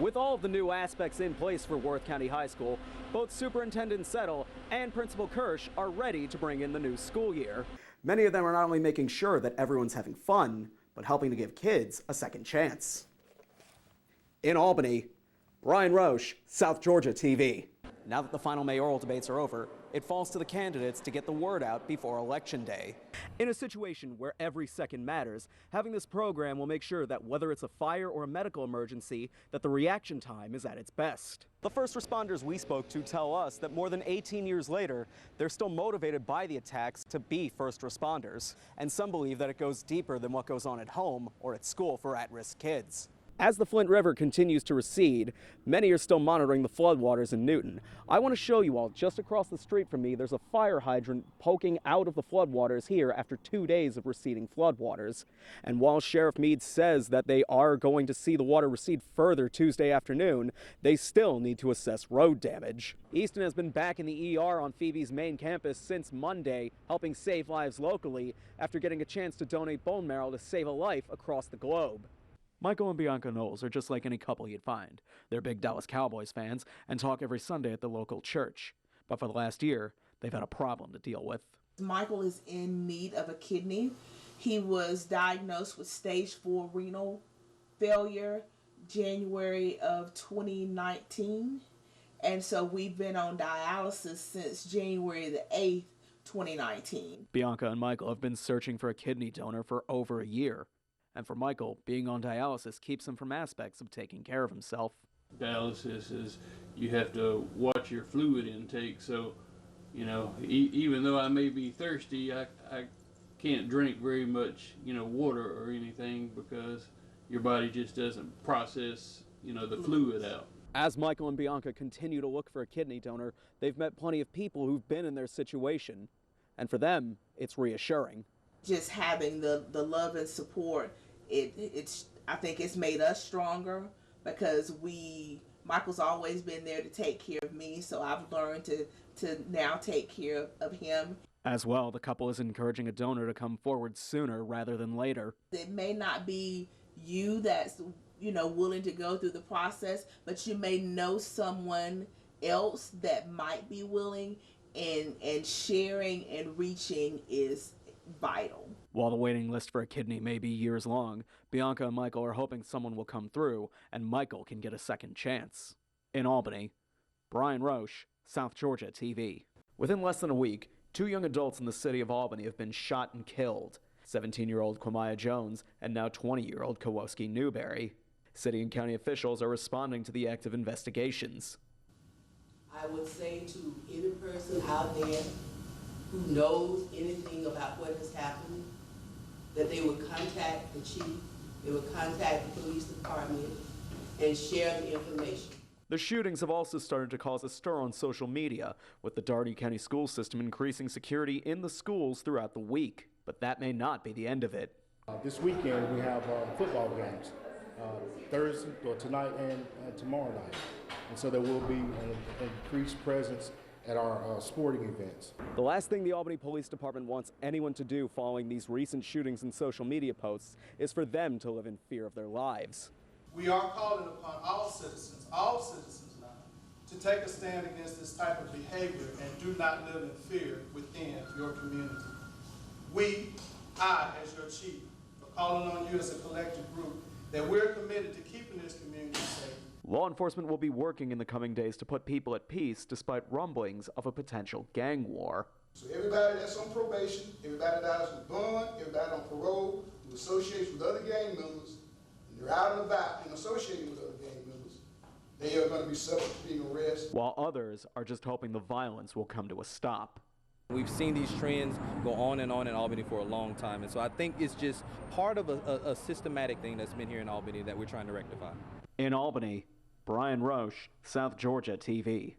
With all of the new aspects in place for Worth County High School, both Superintendent Settle and Principal Kirsch are ready to bring in the new school year. Many of them are not only making sure that everyone's having fun, but helping to give kids a second chance. In Albany, Brian Roche, South Georgia TV. Now that the final mayoral debates are over, it falls to the candidates to get the word out before Election Day. In a situation where every second matters, having this program will make sure that whether it's a fire or a medical emergency, that the reaction time is at its best. The first responders we spoke to tell us that more than 18 years later, they're still motivated by the attacks to be first responders. And some believe that it goes deeper than what goes on at home or at school for at-risk kids. As the Flint River continues to recede, many are still monitoring the floodwaters in Newton. I want to show you all, just across the street from me, there's a fire hydrant poking out of the floodwaters here after 2 days of receding floodwaters. And while Sheriff Meade says that they are going to see the water recede further Tuesday afternoon, they still need to assess road damage. Easton has been back in the ER on Phoebe's main campus since Monday, helping save lives locally after getting a chance to donate bone marrow to save a life across the globe. Michael and Bianca Knowles are just like any couple you'd find. They're big Dallas Cowboys fans and talk every Sunday at the local church. But for the last year, they've had a problem to deal with. Michael is in need of a kidney. He was diagnosed with stage 4 renal failure January of 2019. And so we've been on dialysis since January the 8th, 2019. Bianca and Michael have been searching for a kidney donor for over a year. And for Michael, being on dialysis keeps him from aspects of taking care of himself. Dialysis is you have to watch your fluid intake, so, you know, even though I may be thirsty, I can't drink very much, water or anything because your body just doesn't process, the fluid out. As Michael and Bianca continue to look for a kidney donor, they've met plenty of people who've been in their situation. And for them, it's reassuring. Just having the love and support, I think it's made us stronger because Michael's always been there to take care of me, so I've learned to now take care of him. As well, the couple is encouraging a donor to come forward sooner rather than later. It may not be you that's willing to go through the process, but you may know someone else that might be willing, and sharing and reaching is vital. While the waiting list for a kidney may be years long, Bianca and Michael are hoping someone will come through and Michael can get a second chance. In Albany, Brian Roche, South Georgia TV. Within less than a week, 2 young adults in the city of Albany have been shot and killed. 17-year-old Quamaya Jones and now 20-year-old Kowalski Newberry. City and county officials are responding to the active investigations. I would say to any person out there who knows anything about what has happened, that they would contact the chief, they would contact the police department, and share the information. The shootings have also started to cause a stir on social media, with the Dougherty County school system increasing security in the schools throughout the week. But that may not be the end of it. This weekend we have football games, Thursday, or tonight and tomorrow night. And so there will be an increased presence at our sporting events. The last thing the Albany Police Department wants anyone to do following these recent shootings and social media posts is for them to live in fear of their lives. We are calling upon all citizens now, to take a stand against this type of behavior and do not live in fear within your community. I, as your chief, are calling on you as a collective group that we're committed to keeping this community safe. Law enforcement will be working in the coming days to put people at peace despite rumblings of a potential gang war. So everybody that's on probation, everybody that's on bond, everybody on parole, who associates with other gang members, and you're out and about and associating with other gang members, they are going to be subject to being arrested. While others are just hoping the violence will come to a stop. We've seen these trends go on in Albany for a long time, and so I think it's just part of a systematic thing that's been here in Albany that we're trying to rectify. In Albany, Brian Roche, South Georgia TV.